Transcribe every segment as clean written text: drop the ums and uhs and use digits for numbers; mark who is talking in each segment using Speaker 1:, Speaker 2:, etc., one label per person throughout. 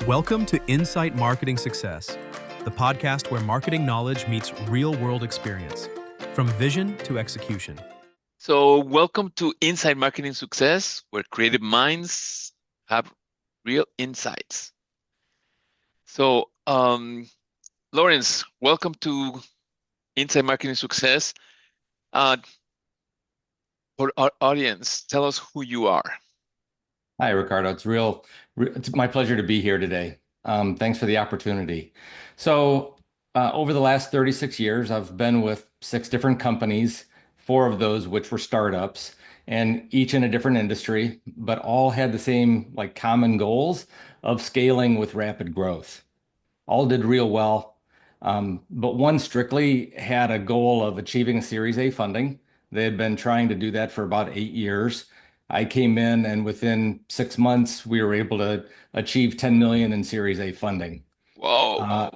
Speaker 1: Welcome to Insight Marketing Success, the podcast where marketing knowledge meets real-world experience, from vision to execution.
Speaker 2: So, welcome to Inside Marketing Success, where creative minds have real insights. So, Lawrence, welcome to Inside Marketing Success. For our audience, tell us who you are.
Speaker 3: Hi, Ricardo. It's my pleasure to be here today. Thanks for the opportunity. Over the last 36 years, I've been with 6 different companies, 4 of those which were startups, and each in a different industry, but all had the same common goals of scaling with rapid growth. All did real well, but one strictly had a goal of achieving Series A funding. They had been trying to do that for about 8 years. I came in, and within 6 months, we were able to achieve 10 million in Series A funding.
Speaker 2: Whoa.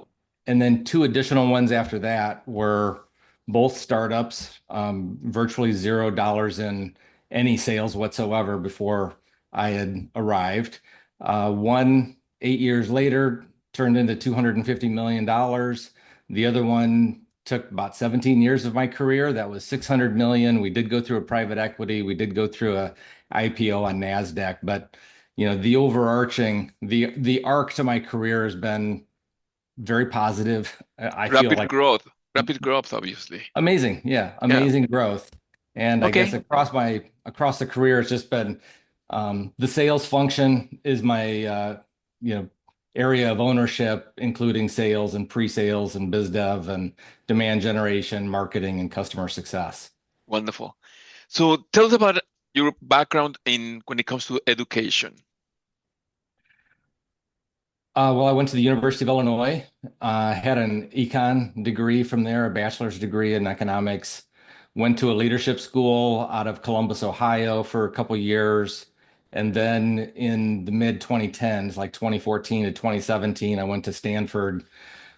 Speaker 3: And then 2 additional ones after that were both startups, virtually $0 in any sales whatsoever before I had arrived. One, 8 years later, turned into $250 million. The other one took about 17 years of my career. That was 600 million. We did go through a private equity. We did go through a IPO on NASDAQ, but the overarching, the arc to my career has been very positive. I feel like
Speaker 2: Rapid growth, obviously.
Speaker 3: Amazing. Yeah. Amazing growth. And
Speaker 2: Okay.
Speaker 3: I guess across the career, it's just been, the sales function is my, area of ownership, including sales and pre-sales and biz dev and demand generation, marketing, and customer success.
Speaker 2: Wonderful. So tell us about your background when it comes to education.
Speaker 3: Well, I went to the University of Illinois, had an econ degree from there, a bachelor's degree in economics, went to a leadership school out of Columbus, Ohio for a couple years. And then in the mid 2010s, like 2014 to 2017, I went to Stanford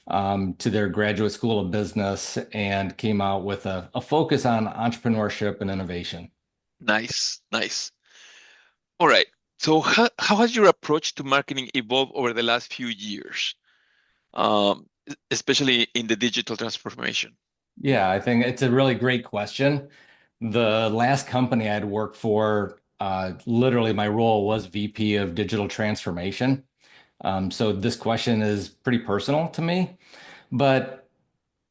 Speaker 3: to their graduate school of business and came out with a focus on entrepreneurship and innovation.
Speaker 2: Nice. All right. So how has your approach to marketing evolved over the last few years, especially in the digital transformation?
Speaker 3: Yeah, I think it's a really great question. The last company I'd worked for, literally my role was VP of digital transformation. So this question is pretty personal to me, but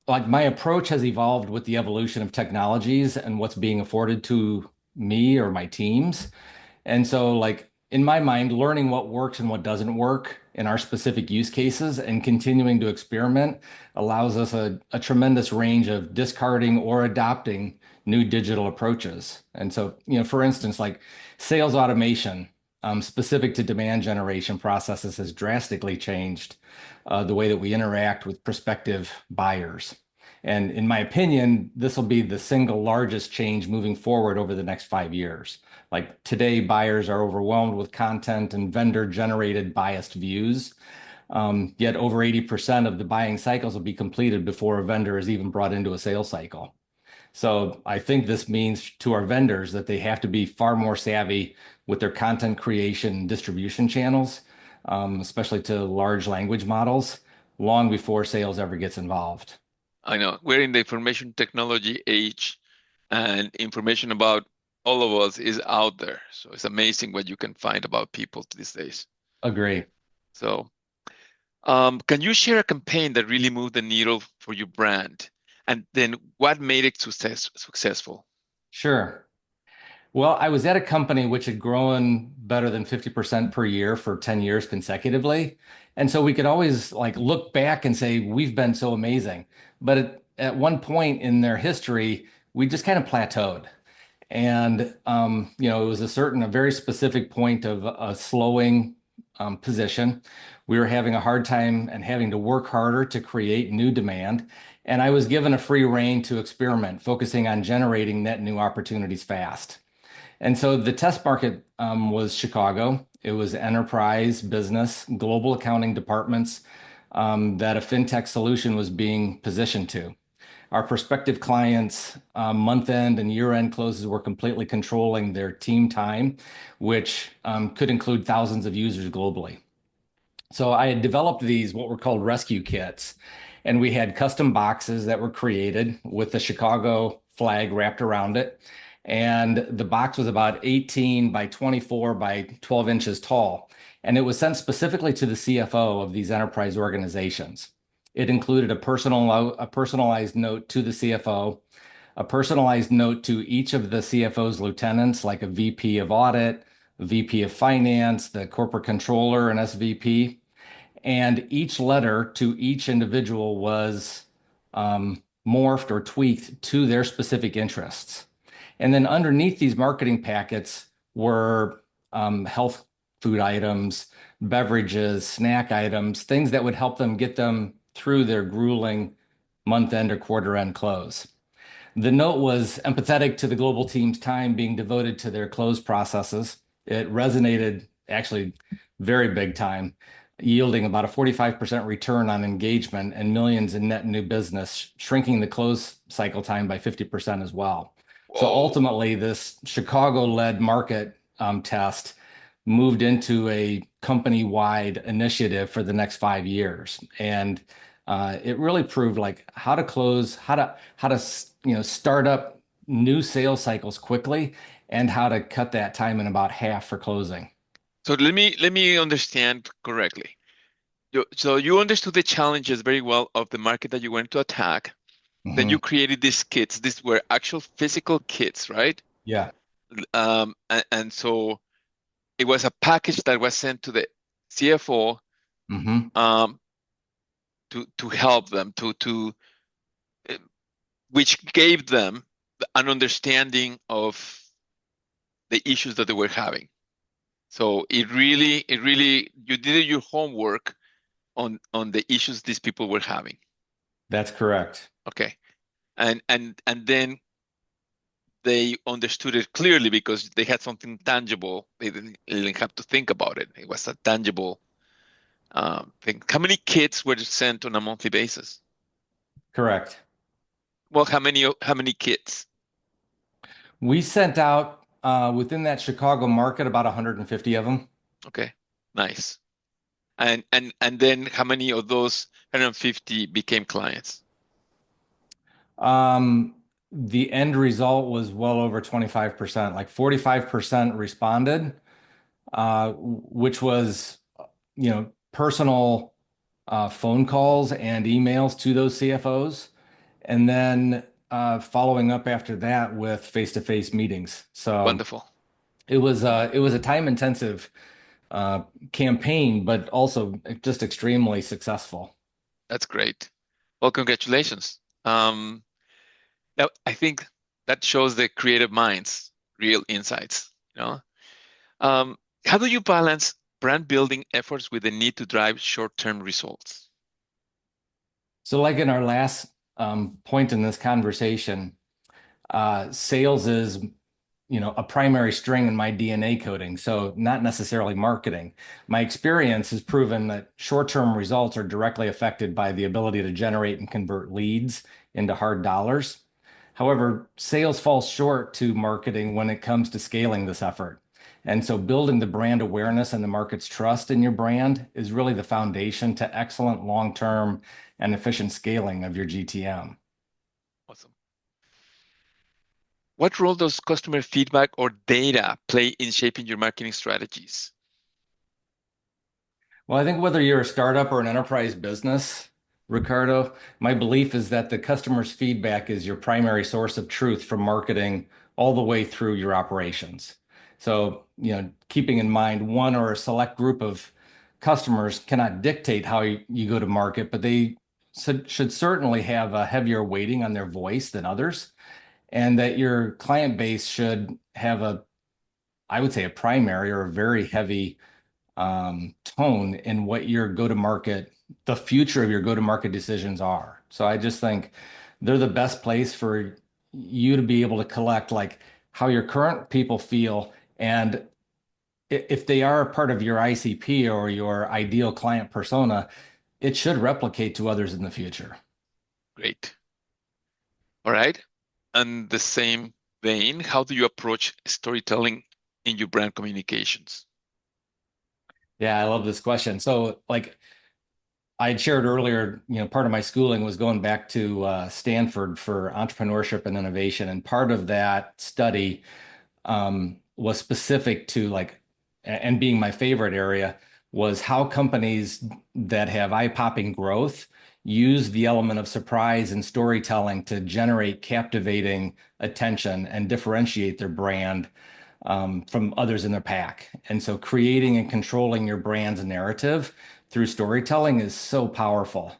Speaker 3: my approach has evolved with the evolution of technologies and what's being afforded to me or my teams. And so in my mind, learning what works and what doesn't work in our specific use cases and continuing to experiment allows us a tremendous range of discarding or adopting new digital approaches. And so, for instance, sales automation, specific to demand generation processes, has drastically changed the way that we interact with prospective buyers. And in my opinion, this will be the single largest change moving forward over the next 5 years. Today, buyers are overwhelmed with content and vendor-generated biased views. Yet over 80% of the buying cycles will be completed before a vendor is even brought into a sales cycle. So I think this means to our vendors that they have to be far more savvy with their content creation and distribution channels, especially to large language models, long before sales ever gets involved.
Speaker 2: I know we're in the information technology age, and information about all of us is out there. So it's amazing what you can find about people these days.
Speaker 3: Agree.
Speaker 2: So can you share a campaign that really moved the needle for your brand? And then what made it successful?
Speaker 3: Sure. Well, I was at a company which had grown better than 50% per year for 10 years consecutively. And so we could always look back and say, we've been so amazing. But at one point in their history, we just kind of plateaued. And, it was a very specific point of a slowing position. We were having a hard time and having to work harder to create new demand. And I was given a free rein to experiment, focusing on generating net new opportunities fast. And so the test market was Chicago. It was enterprise, business, global accounting departments that a fintech solution was being positioned to. Our prospective clients' month-end and year-end closes were completely controlling their team time, which could include thousands of users globally. So I had developed these, what were called rescue kits, and we had custom boxes that were created with the Chicago flag wrapped around it. And the box was about 18 by 24 by 12 inches tall. And it was sent specifically to the CFO of these enterprise organizations. It included a personalized note to the CFO, a personalized note to each of the CFO's lieutenants, like a VP of audit, VP of finance, the corporate controller, and SVP. And each letter to each individual was morphed or tweaked to their specific interests. And then underneath these marketing packets were health food items, beverages, snack items, things that would help them get them through their grueling month end or quarter end close. The note was empathetic to the global team's time being devoted to their close processes. It resonated actually very big time, yielding about a 45% return on engagement and millions in net new business, shrinking the close cycle time by 50% as well. So
Speaker 2: Whoa.
Speaker 3: ultimately, this Chicago-led market test moved into a company-wide initiative for the next 5 years. And it really proved like how to close, how to start up new sales cycles quickly, and how to cut that time in about half for closing.
Speaker 2: So let me understand correctly. So you understood the challenges very well of the market that you went to attack. Then you
Speaker 3: Mhm.
Speaker 2: created these kits. These were actual physical kits, right?
Speaker 3: Yeah.
Speaker 2: And so it was a package that was sent to the CFO
Speaker 3: Hmm.
Speaker 2: um, to help them to uh, which gave them an understanding of the issues that they were having. So it really you did your homework on the issues these people were having.
Speaker 3: That's correct.
Speaker 2: Okay. And then they understood it clearly because they had something tangible. They didn't have to think about it. It was a tangible thing. How many kits were sent on a monthly basis?
Speaker 3: Correct.
Speaker 2: Well, how many kits?
Speaker 3: We sent out within that Chicago market about 150 of them.
Speaker 2: Okay, nice. And then how many of those 150 became clients?
Speaker 3: Um, the end result was well over 25%, like 45% responded, which was, personal phone calls and emails to those CFOs, and then following up after that with face-to-face meetings. So
Speaker 2: Wonderful.
Speaker 3: it was a time-intensive campaign, but also just extremely successful.
Speaker 2: That's great. Well, congratulations. Now, I think that shows the creative minds, real insights, you know? How do you balance brand building efforts with the need to drive short-term results?
Speaker 3: So, like in our last point in this conversation, sales is, a primary string in my DNA coding, so not necessarily marketing. My experience has proven that short-term results are directly affected by the ability to generate and convert leads into hard dollars. However, sales falls short to marketing when it comes to scaling this effort. And so building the brand awareness and the market's trust in your brand is really the foundation to excellent long-term and efficient scaling of your GTM.
Speaker 2: Awesome. What role does customer feedback or data play in shaping your marketing strategies?
Speaker 3: Well, I think whether you're a startup or an enterprise business, Ricardo, my belief is that the customer's feedback is your primary source of truth from marketing all the way through your operations. So, keeping in mind one or a select group of customers cannot dictate how you go to market, but they should certainly have a heavier weighting on their voice than others, and that your client base should have I would say, a primary or a very heavy tone in what your go-to-market, the future of your go-to-market decisions are. So I just think they're the best place for you to be able to collect like how your current people feel, and if they are a part of your ICP or your ideal client persona, it should replicate to others in the future.
Speaker 2: Great. All right. And the same vein, how do you approach storytelling in your brand communications?
Speaker 3: Yeah, I love this question. So, like I had shared earlier, part of my schooling was going back to Stanford for entrepreneurship and innovation, and part of that study was specific to and being my favorite area was how companies that have eye-popping growth use the element of surprise and storytelling to generate captivating attention and differentiate their brand from others in their pack. And so creating and controlling your brand's narrative through storytelling is so powerful.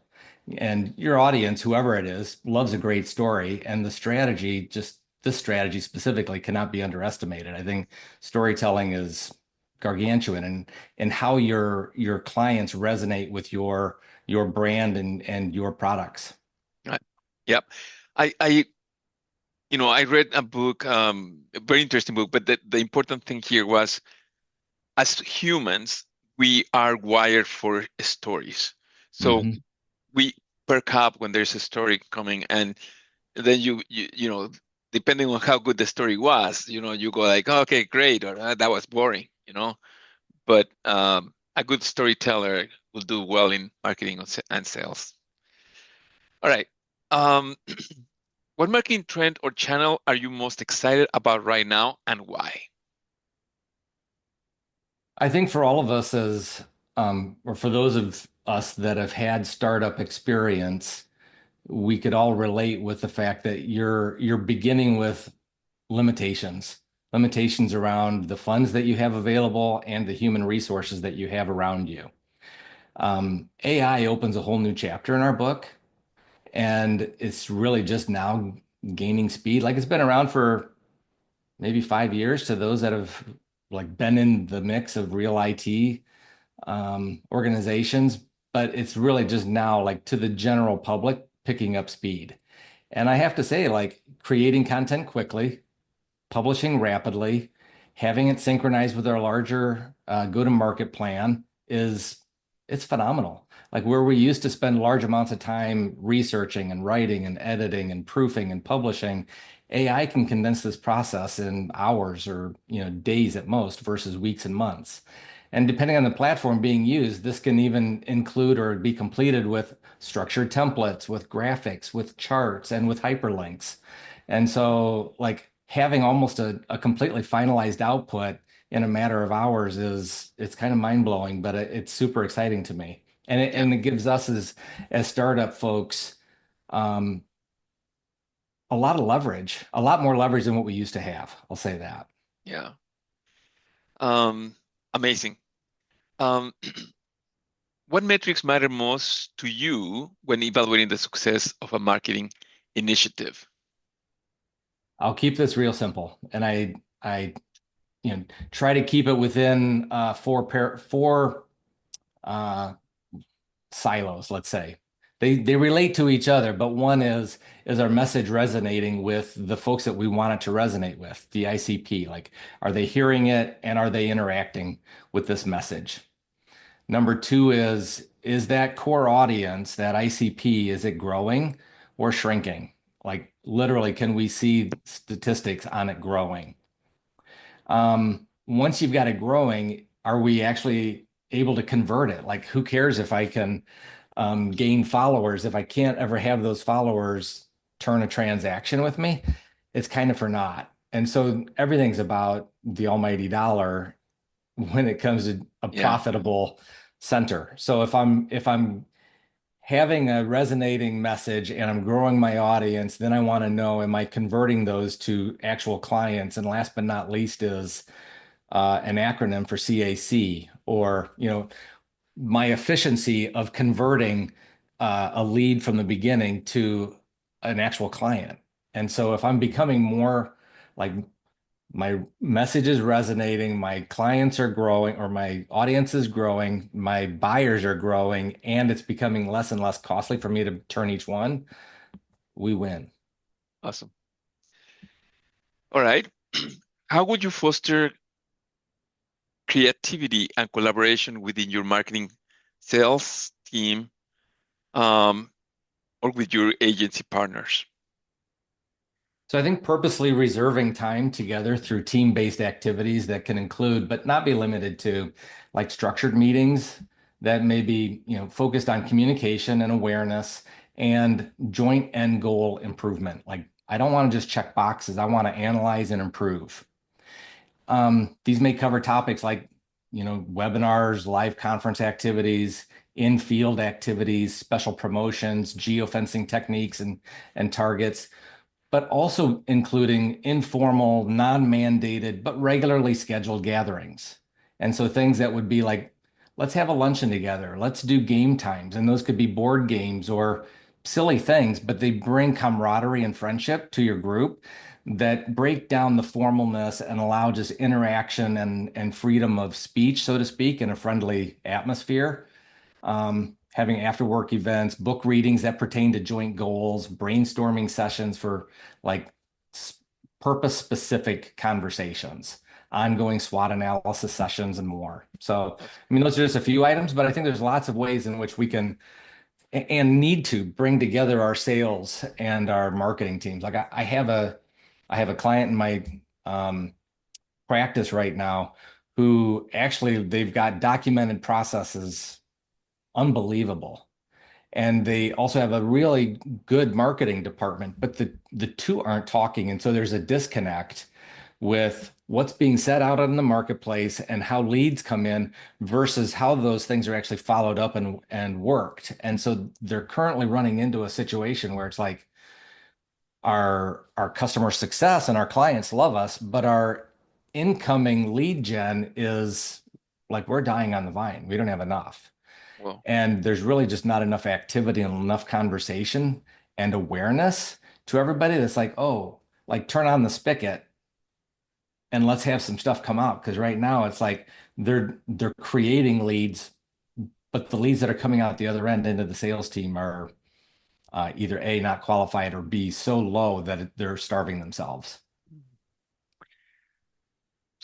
Speaker 3: And your audience, whoever it is, loves a great story. And the strategy, just this strategy specifically, cannot be underestimated. I think storytelling is gargantuan and how your clients resonate with your brand and your products.
Speaker 2: Right. Yep. I I read a book, a very interesting book, but the important thing here was, as humans, we are wired for stories. So
Speaker 3: Mhm.
Speaker 2: we perk up when there's a story coming, and then depending on how good the story was, you go like, "Oh, okay, great," or that was boring. But a good storyteller will do well in marketing and sales. All right. Um, what marketing trend or channel are you most excited about right now, and why?
Speaker 3: I think for all of us or for those of us that have had startup experience, we could all relate with the fact that you're beginning with limitations, limitations around the funds that you have available and the human resources that you have around you. AI opens a whole new chapter in our book, and it's really just now gaining speed. Like it's been around for maybe 5 years to those that have been in the mix of real IT organizations, but it's really just now to the general public picking up speed. And I have to say, creating content quickly, publishing rapidly, having it synchronized with our larger go-to-market plan it's phenomenal. Like where we used to spend large amounts of time researching and writing and editing and proofing and publishing, AI can condense this process in hours or days at most versus weeks and months. And depending on the platform being used, this can even include or be completed with structured templates, with graphics, with charts, and with hyperlinks. And so, having almost a completely finalized output in a matter of hours it's kind of mind blowing, but it's super exciting to me. And it,
Speaker 2: Yeah,
Speaker 3: and it gives us as startup folks um, a lot of leverage, a lot more leverage than what we used to have. I'll say that.
Speaker 2: yeah. Um, Amazing. Um, what metrics matter most to you when evaluating the success of a marketing initiative?
Speaker 3: I'll keep this real simple, and I try to keep it within four uh, silos, let's say. They relate to each other, but one is our message resonating with the folks that we want it to resonate with, the ICP. Like, are they hearing it and are they interacting with this message? Number two is that core audience, that ICP, is it growing or shrinking? Like literally, can we see statistics on it growing? Once you've got it growing, are we actually able to convert it? Like, who cares if I can gain followers if I can't ever have those followers turn a transaction with me? It's kind of for naught. And so everything's about the almighty dollar when it comes to a
Speaker 2: Yeah,
Speaker 3: profitable center. So if I'm having a resonating message and I'm growing my audience, then I want to know, am I converting those to actual clients? And last but not least is an acronym for CAC, or my efficiency of converting a lead from the beginning to an actual client. And so if I'm becoming more like my message is resonating, my clients are growing, or my audience is growing, my buyers are growing, and it's becoming less and less costly for me to turn each one, we win.
Speaker 2: awesome. All right. How would you foster creativity and collaboration within your marketing sales team, um, or with your agency partners?
Speaker 3: So I think purposely reserving time together through team-based activities that can include, but not be limited to, like structured meetings that may be, focused on communication and awareness and joint end goal improvement. Like I don't want to just check boxes. I want to analyze and improve. These may cover topics like, webinars, live conference activities, in-field activities, special promotions, geofencing techniques and targets, but also including informal, non-mandated, but regularly scheduled gatherings. And so things that would be like, let's have a luncheon together, let's do game times. And those could be board games or silly things, but they bring camaraderie and friendship to your group that break down the formalness and allow just interaction and freedom of speech, so to speak, in a friendly atmosphere. Having after work events, book readings that pertain to joint goals, brainstorming sessions for like purpose specific conversations, ongoing SWOT analysis sessions, and more. So, I mean, those are just a few items, but I think there's lots of ways in which we can and need to bring together our sales and our marketing teams. Like I have a client in my practice right now who actually they've got documented processes unbelievable. And they also have a really good marketing department, but the two aren't talking. And so there's a disconnect with what's being said out in the marketplace and how leads come in versus how those things are actually followed up and worked. And so they're currently running into a situation where it's like our customer success and our clients love us, but our incoming lead gen is like we're dying on the vine. We don't have enough.
Speaker 2: Well,
Speaker 3: And there's really just not enough activity and enough conversation and awareness to everybody that's like, oh, like turn on the spigot and let's have some stuff come out. Because right now it's like they're creating leads, but the leads that are coming out the other end into the sales team are either A, not qualified, or B, so low that they're starving themselves.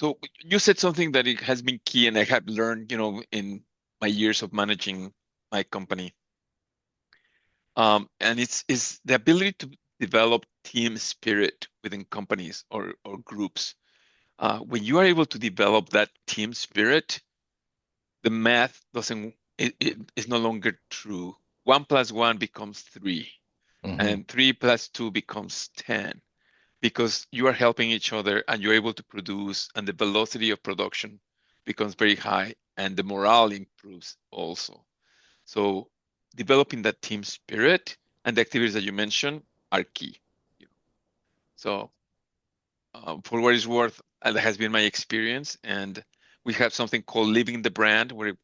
Speaker 2: so you said something that it has been key, and I have learned, in my years of managing my company. And it's the ability to develop team spirit within companies or groups. When you are able to develop that team spirit, the math doesn't it is no longer true. 1 + 1 becomes 3,
Speaker 3: Mhm.
Speaker 2: and 3 + 2 becomes 10, because you are helping each other and you're able to produce, and the velocity of production becomes very high, and the morale improves also. So developing that team spirit and the activities that you mentioned are key. So for what it's worth, that has been my experience. And we have something called living the brand, where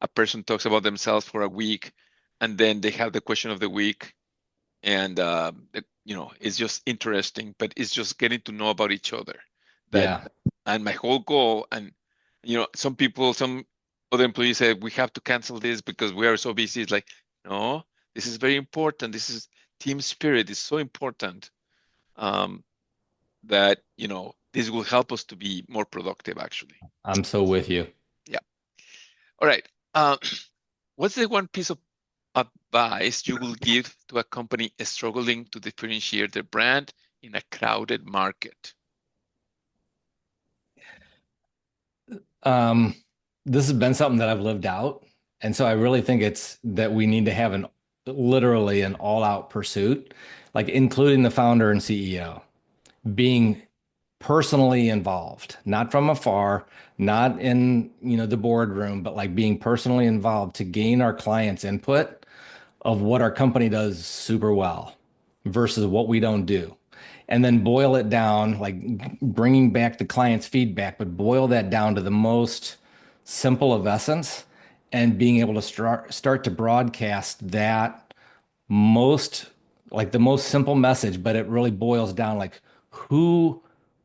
Speaker 2: a person talks about themselves for a week, and then they have the question of the week. And it's just interesting, but it's just getting to know about each other. That
Speaker 3: Yeah.
Speaker 2: and my whole goal, and some other employees say we have to cancel this because we are so busy. It's like, no, this is very important. This is team spirit is so important. Um, that this will help us to be more productive, actually.
Speaker 3: I'm so with you.
Speaker 2: Yeah. All right. uh, what's the one piece of advice you will give to a company struggling to differentiate their brand in a crowded market?
Speaker 3: Um, this has been something that I've lived out. And so I really think it's that we need to have literally an all-out pursuit, like including the founder and CEO, being personally involved, not from afar, not in, the boardroom, but like being personally involved to gain our clients' input of what our company does super well versus what we don't do. And then boil it down, like bringing back the client's feedback, but boil that down to the most simple of essence and being able to start to broadcast that most like the most simple message, but it really boils down like who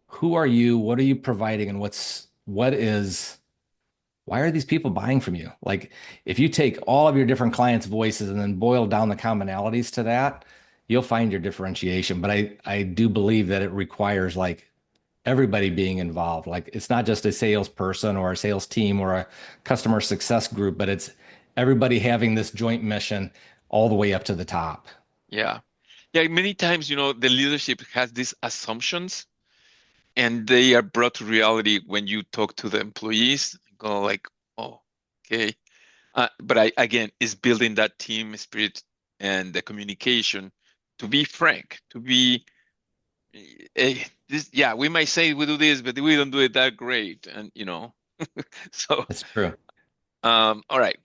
Speaker 3: who are you, what are you providing, and why are these people buying from you? Like, if you take all of your different clients' voices and then boil down the commonalities to that, you'll find your differentiation. But I do believe that it requires like everybody being involved. Like, it's not just a salesperson or a sales team or a customer success group, but it's everybody having this joint mission all the way up to the top.
Speaker 2: Yeah. Yeah, many times, the leadership has these assumptions and they are brought to reality when you talk to the employees and go like, oh, okay. But again, it's building that team spirit and the communication to be frank, to be, yeah, we might say we do this, but we don't do it that great. And, so,
Speaker 3: That's true.
Speaker 2: all right.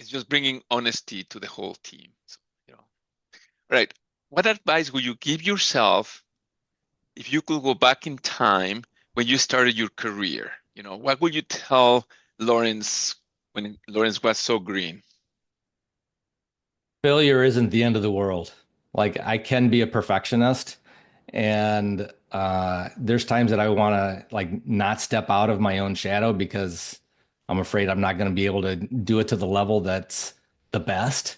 Speaker 2: It's just bringing honesty to the whole team. So, all right. What advice would you give yourself if you could go back in time when you started your career? What would you tell Lawrence when Lawrence was so green?
Speaker 3: Failure isn't the end of the world. Like I can be a perfectionist and there's times that I want to like not step out of my own shadow because I'm afraid I'm not going to be able to do it to the level that's the best.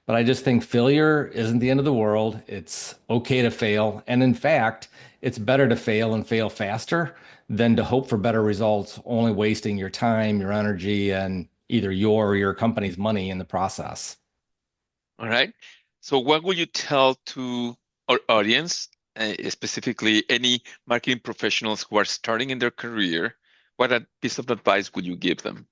Speaker 3: But I just think failure isn't the end of the world. It's okay to fail. And in fact, it's better to fail and fail faster than to hope for better results, only wasting your time, your energy, and either your or your company's money in the process.
Speaker 2: All right. So what would you tell to our audience, specifically any marketing professionals who are starting in their career? What a piece of advice would you give them?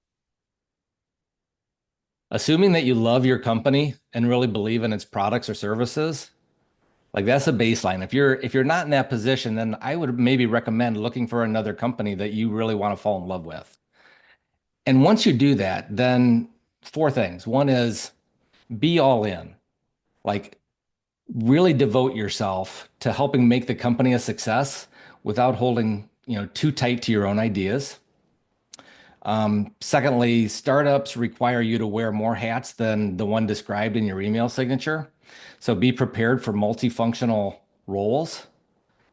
Speaker 3: Assuming that you love your company and really believe in its products or services, like that's a baseline. If you're not in that position, then I would maybe recommend looking for another company that you really want to fall in love with. And once you do that, then four things. One is be all in. Like really devote yourself to helping make the company a success without holding, too tight to your own ideas. Secondly, startups require you to wear more hats than the one described in your email signature. So be prepared for multifunctional roles.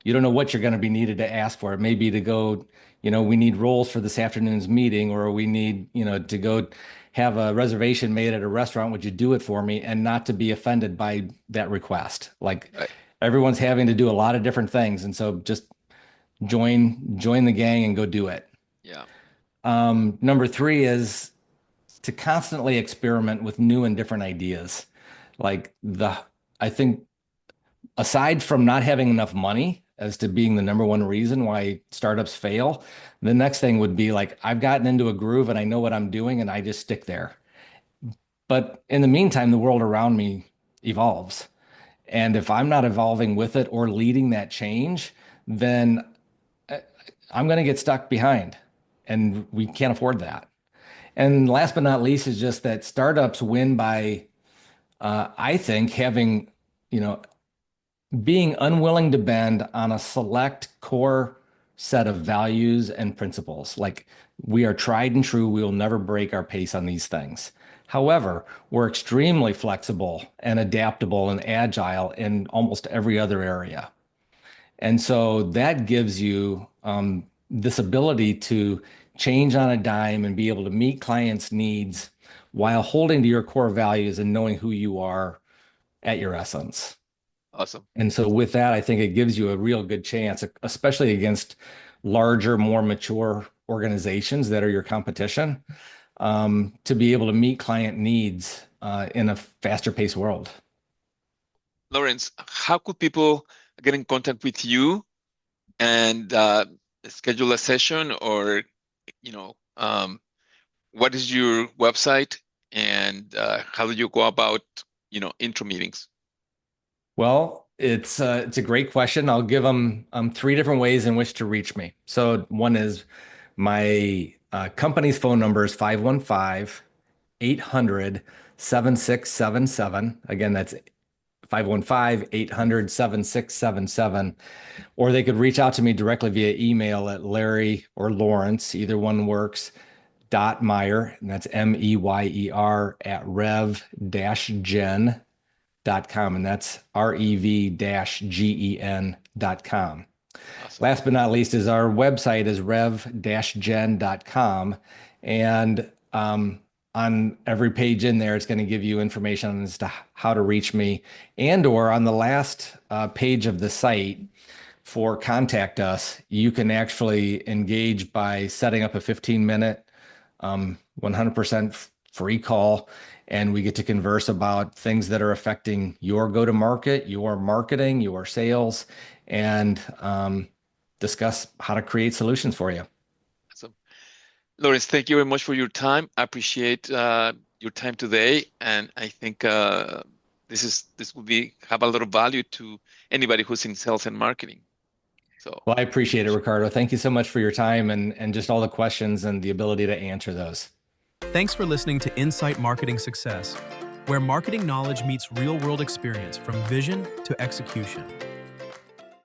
Speaker 3: You don't know what you're going to be needed to ask for. It may be to go, we need roles for this afternoon's meeting, or we need, to go have a reservation made at a restaurant. Would you do it for me? And not to be offended by that request. Like
Speaker 2: Right.
Speaker 3: everyone's having to do a lot of different things. And so just join the gang and go do it.
Speaker 2: Yeah.
Speaker 3: Number three is to constantly experiment with new and different ideas. Like I think aside from not having enough money as to being the number one reason why startups fail, the next thing would be like, I've gotten into a groove and I know what I'm doing and I just stick there. But in the meantime, the world around me evolves. And if I'm not evolving with it or leading that change, then I'm going to get stuck behind. And we can't afford that. And last but not least is just that startups win by, I think, having, being unwilling to bend on a select core set of values and principles. Like we are tried and true. We will never break our pace on these things. However, we're extremely flexible and adaptable and agile in almost every other area. And so that gives you this ability to change on a dime and be able to meet clients' needs while holding to your core values and knowing who you are at your essence.
Speaker 2: Awesome.
Speaker 3: And so with that, I think it gives you a real good chance, especially against larger, more mature organizations that are your competition, to be able to meet client needs in a faster paced world.
Speaker 2: Lawrence, how could people get in contact with you and schedule a session, or what is your website and how do you go about intro meetings?
Speaker 3: Well, it's a great question. I'll give them three different ways in which to reach me. So one is my company's phone number is 515-800-7677. Again, that's 515-800-7677. Or they could reach out to me directly via email at Larry or Lawrence, either one works, .Meyer, and that's Meyer at RevGen.com, and that's REV-GEN.com.
Speaker 2: Awesome.
Speaker 3: Last but not least is our website is rev-gen.com. And on every page in there, it's going to give you information as to how to reach me. And or on the last page of the site for contact us, you can actually engage by setting up a 15-minute 100% free call. and we get to converse about things that are affecting your go-to-market, your marketing, your sales, and discuss how to create solutions for you.
Speaker 2: So, Lawrence, thank you very much for your time. I appreciate your time today, and I think this will have a lot of value to anybody who's in sales and marketing. So,
Speaker 3: well, I appreciate it, Ricardo. Thank you so much for your time and just all the questions and the ability to answer those.
Speaker 1: Thanks for listening to Insight Marketing Success, where marketing knowledge meets real-world experience from vision to execution.